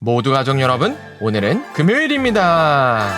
모두 가족 여러분, 오늘은 금요일입니다.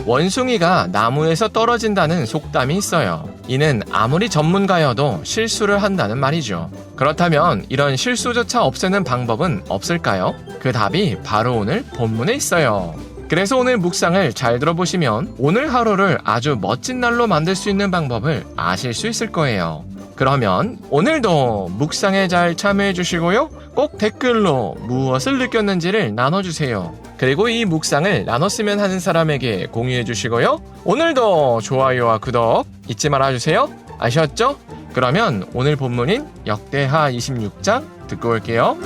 원숭이가 나무에서 떨어진다는 속담이 있어요. 이는 아무리 전문가여도 실수를 한다는 말이죠. 그렇다면 이런 실수조차 없애는 방법은 없을까요? 그 답이 바로 오늘 본문에 있어요. 그래서 오늘 묵상을 잘 들어보시면 오늘 하루를 아주 멋진 날로 만들 수 있는 방법을 아실 수 있을 거예요. 그러면 오늘도 묵상에 잘 참여해 주시고요. 꼭 댓글로 무엇을 느꼈는지를 나눠주세요. 그리고 이 묵상을 나눴으면 하는 사람에게 공유해 주시고요. 오늘도 좋아요와 구독 잊지 말아주세요. 아셨죠? 그러면 오늘 본문인 역대하 26장 듣고 올게요.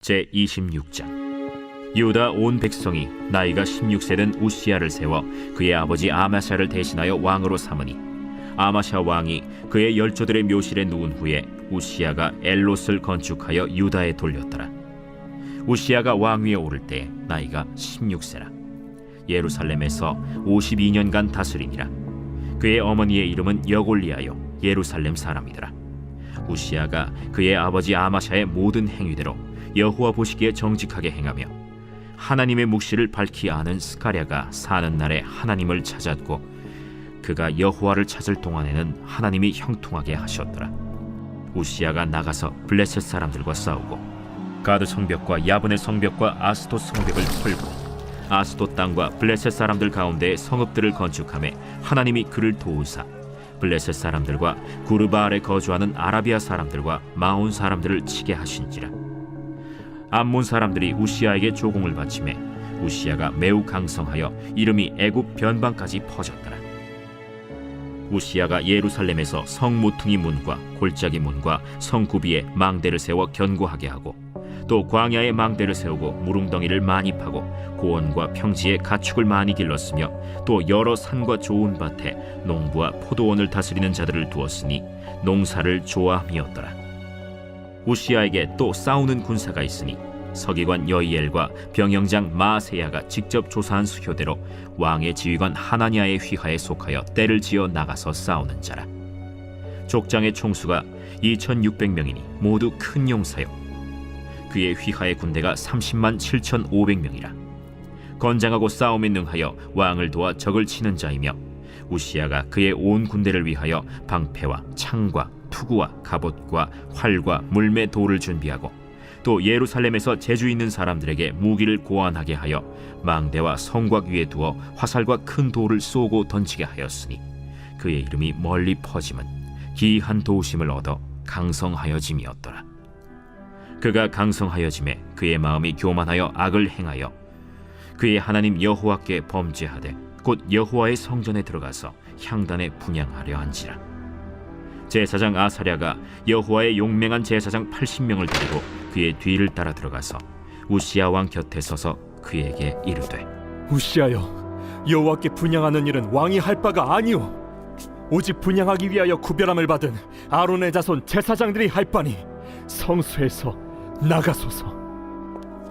제26장 유다 온 백성이 나이가 16세 된 우시야를 세워 그의 아버지 아마샤를 대신하여 왕으로 삼으니 아마샤 왕이 그의 열조들의 묘실에 누운 후에 우시야가 엘롯을 건축하여 유다에 돌렸더라. 우시야가 왕위에 오를 때 나이가 16세라. 예루살렘에서 52년간 다스리니라. 그의 어머니의 이름은 여골리아요 예루살렘 사람이더라. 우시야가 그의 아버지 아마샤의 모든 행위대로 여호와 보시기에 정직하게 행하며 하나님의 묵시를 밝히 아는 스가랴가 사는 날에 하나님을 찾았고 그가 여호와를 찾을 동안에는 하나님이 형통하게 하셨더라. 우시야가 나가서 블레셋 사람들과 싸우고 가드 성벽과 야브네 성벽과 아스돗 성벽을 털고 아스돗 땅과 블레셋 사람들 가운데 성읍들을 건축하며 하나님이 그를 도우사 블레셋 사람들과 구르바알에 거주하는 아라비아 사람들과 마온 사람들을 치게 하신지라. 암몬 사람들이 우시야에게 조공을 바치매 우시야가 매우 강성하여 이름이 애굽 변방까지 퍼졌더라. 우시야가 예루살렘에서 성 모퉁이 문과 골짜기 문과 성 구비에 망대를 세워 견고하게 하고 또 광야에 망대를 세우고 무릉덩이를 많이 파고 고원과 평지에 가축을 많이 길렀으며 또 여러 산과 좋은 밭에 농부와 포도원을 다스리는 자들을 두었으니 농사를 좋아함이었더라. 우시야에게 또 싸우는 군사가 있으니 서기관 여이엘과 병영장 마아세야가 직접 조사한 수효대로 왕의 지휘관 하나냐의 휘하에 속하여 떼를 지어 나가서 싸우는 자라. 족장의 총수가 2600명이니 모두 큰 용사요 그의 휘하의 군대가 30만 7500명이라. 건장하고 싸움에 능하여 왕을 도와 적을 치는 자이며 우시야가 그의 온 군대를 위하여 방패와 창과 투구와 갑옷과 활과 물매 돌을 준비하고 또 예루살렘에서 재주 있는 사람들에게 무기를 고안하게 하여 망대와 성곽 위에 두어 화살과 큰 돌을 쏘고 던지게 하였으니 그의 이름이 멀리 퍼짐은 기이한 도우심을 얻어 강성하여짐이었더라. 그가 강성하여짐에 그의 마음이 교만하여 악을 행하여 그의 하나님 여호와께 범죄하되 곧 여호와의 성전에 들어가서 향단에 분향하려 한지라. 제사장 아사랴가 여호와의 용맹한 제사장 80명을 데리고 그의 뒤를 따라 들어가서 우시야 왕 곁에 서서 그에게 이르되 우시야여, 여호와께 분향하는 일은 왕이 할 바가 아니오. 오직 분향하기 위하여 구별함을 받은 아론의 자손 제사장들이 할 바니 성소에서 나가소서.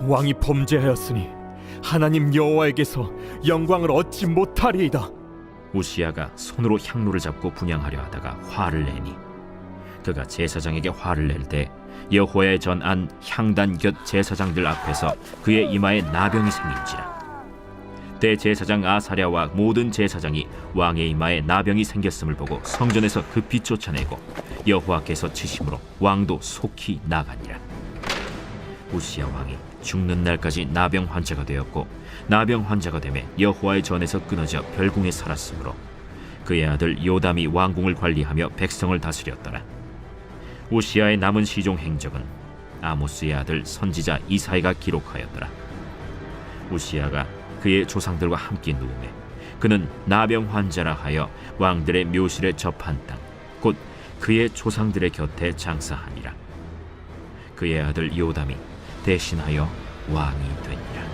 왕이 범죄하였으니 하나님 여호와에게서 영광을 얻지 못하리이다. 우시야가 손으로 향로를 잡고 분향하려 하다가 화를 내니 그가 제사장에게 화를 낼 때 여호와의 전 안 향단 곁 제사장들 앞에서 그의 이마에 나병이 생긴지라. 대제사장 아사랴와 모든 제사장이 왕의 이마에 나병이 생겼음을 보고 성전에서 급히 쫓아내고 여호와께서 치심으로 왕도 속히 나가니라. 우시야 왕이 죽는 날까지 나병 환자가 되었고 나병 환자가 되매 여호와의 전에서 끊어져 별궁에 살았으므로 그의 아들 요담이 왕궁을 관리하며 백성을 다스렸더라. 우시야의 남은 시종 행적은 아모스의 아들 선지자 이사야가 기록하였더라. 우시야가 그의 조상들과 함께 누우매 그는 나병 환자라 하여 왕들의 묘실에 접한 땅 곧 그의 조상들의 곁에 장사하니라. 그의 아들 요담이 대신하여 왕이 되니라.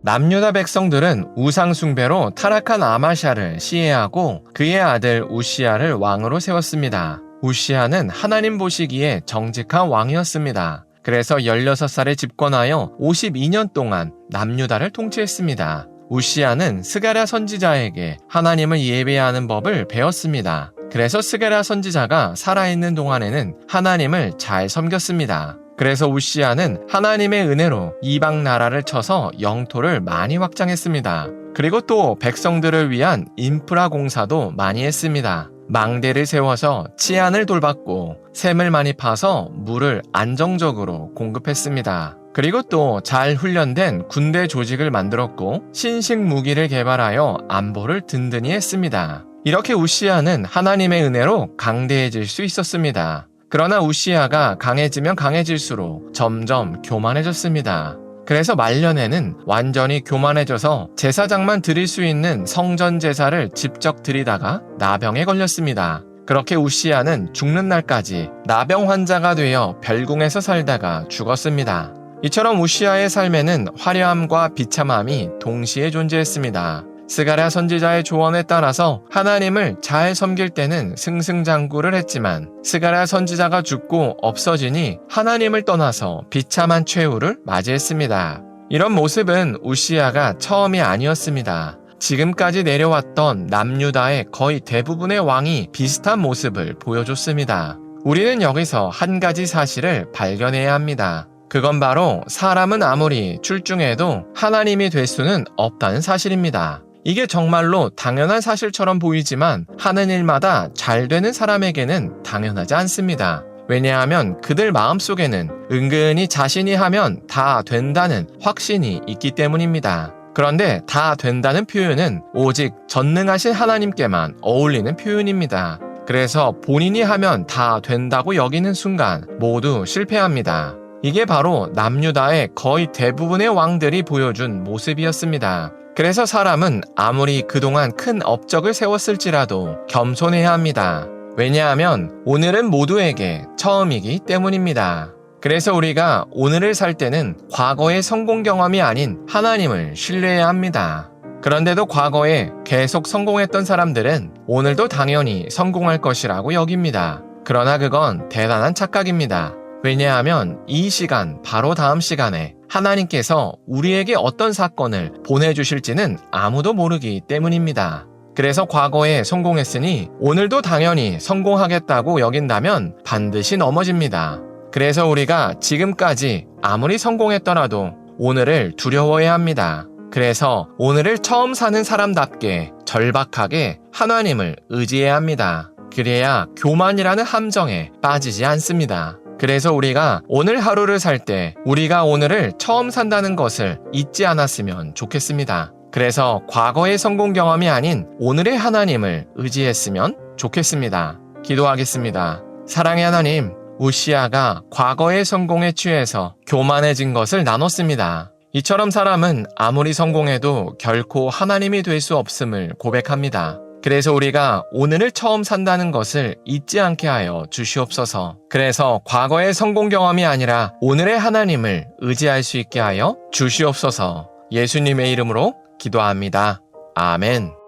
남유다 백성들은 우상 숭배로 타락한 아마샤를 시해하고 그의 아들 우시야를 왕으로 세웠습니다. 우시야는 하나님 보시기에 정직한 왕이었습니다. 그래서 16살에 집권하여 52년 동안 남유다를 통치했습니다. 우시야는 스가랴 선지자에게 하나님을 예배하는 법을 배웠습니다. 그래서 스가랴 선지자가 살아있는 동안에는 하나님을 잘 섬겼습니다. 그래서 우시야는 하나님의 은혜로 이방 나라를 쳐서 영토를 많이 확장했습니다. 그리고 또 백성들을 위한 인프라 공사도 많이 했습니다. 망대를 세워서 치안을 돌봤고 샘을 많이 파서 물을 안정적으로 공급했습니다. 그리고 또 잘 훈련된 군대 조직을 만들었고 신식 무기를 개발하여 안보를 든든히 했습니다. 이렇게 우시야는 하나님의 은혜로 강대해질 수 있었습니다. 그러나 우시야가 강해지면 강해질수록 점점 교만해졌습니다. 그래서 말년에는 완전히 교만해져서 제사장만 드릴 수 있는 성전 제사를 직접 드리다가 나병에 걸렸습니다. 그렇게 우시야는 죽는 날까지 나병 환자가 되어 별궁에서 살다가 죽었습니다. 이처럼 우시야의 삶에는 화려함과 비참함이 동시에 존재했습니다. 스가랴 선지자의 조언에 따라서 하나님을 잘 섬길 때는 승승장구를 했지만 스가랴 선지자가 죽고 없어지니 하나님을 떠나서 비참한 최후를 맞이했습니다. 이런 모습은 우시야가 처음이 아니었습니다. 지금까지 내려왔던 남유다의 거의 대부분의 왕이 비슷한 모습을 보여줬습니다. 우리는 여기서 한 가지 사실을 발견해야 합니다. 그건 바로 사람은 아무리 출중해도 하나님이 될 수는 없다는 사실입니다. 이게 정말로 당연한 사실처럼 보이지만 하는 일마다 잘 되는 사람에게는 당연하지 않습니다. 왜냐하면 그들 마음속에는 은근히 자신이 하면 다 된다는 확신이 있기 때문입니다. 그런데 다 된다는 표현은 오직 전능하신 하나님께만 어울리는 표현입니다. 그래서 본인이 하면 다 된다고 여기는 순간 모두 실패합니다. 이게 바로 남유다의 거의 대부분의 왕들이 보여준 모습이었습니다. 그래서 사람은 아무리 그동안 큰 업적을 세웠을지라도 겸손해야 합니다. 왜냐하면 오늘은 모두에게 처음이기 때문입니다. 그래서 우리가 오늘을 살 때는 과거의 성공 경험이 아닌 하나님을 신뢰해야 합니다. 그런데도 과거에 계속 성공했던 사람들은 오늘도 당연히 성공할 것이라고 여깁니다. 그러나 그건 대단한 착각입니다. 왜냐하면 이 시간, 바로 다음 시간에 하나님께서 우리에게 어떤 사건을 보내주실지는 아무도 모르기 때문입니다. 그래서 과거에 성공했으니 오늘도 당연히 성공하겠다고 여긴다면 반드시 넘어집니다. 그래서 우리가 지금까지 아무리 성공했더라도 오늘을 두려워해야 합니다. 그래서 오늘을 처음 사는 사람답게 절박하게 하나님을 의지해야 합니다. 그래야 교만이라는 함정에 빠지지 않습니다. 그래서 우리가 오늘 하루를 살 때 우리가 오늘을 처음 산다는 것을 잊지 않았으면 좋겠습니다. 그래서 과거의 성공 경험이 아닌 오늘의 하나님을 의지했으면 좋겠습니다. 기도하겠습니다. 사랑의 하나님, 우시야가 과거의 성공에 취해서 교만해진 것을 나눴습니다. 이처럼 사람은 아무리 성공해도 결코 하나님이 될 수 없음을 고백합니다. 그래서 우리가 오늘을 처음 산다는 것을 잊지 않게 하여 주시옵소서. 그래서 과거의 성공 경험이 아니라 오늘의 하나님을 의지할 수 있게 하여 주시옵소서. 예수님의 이름으로 기도합니다. 아멘.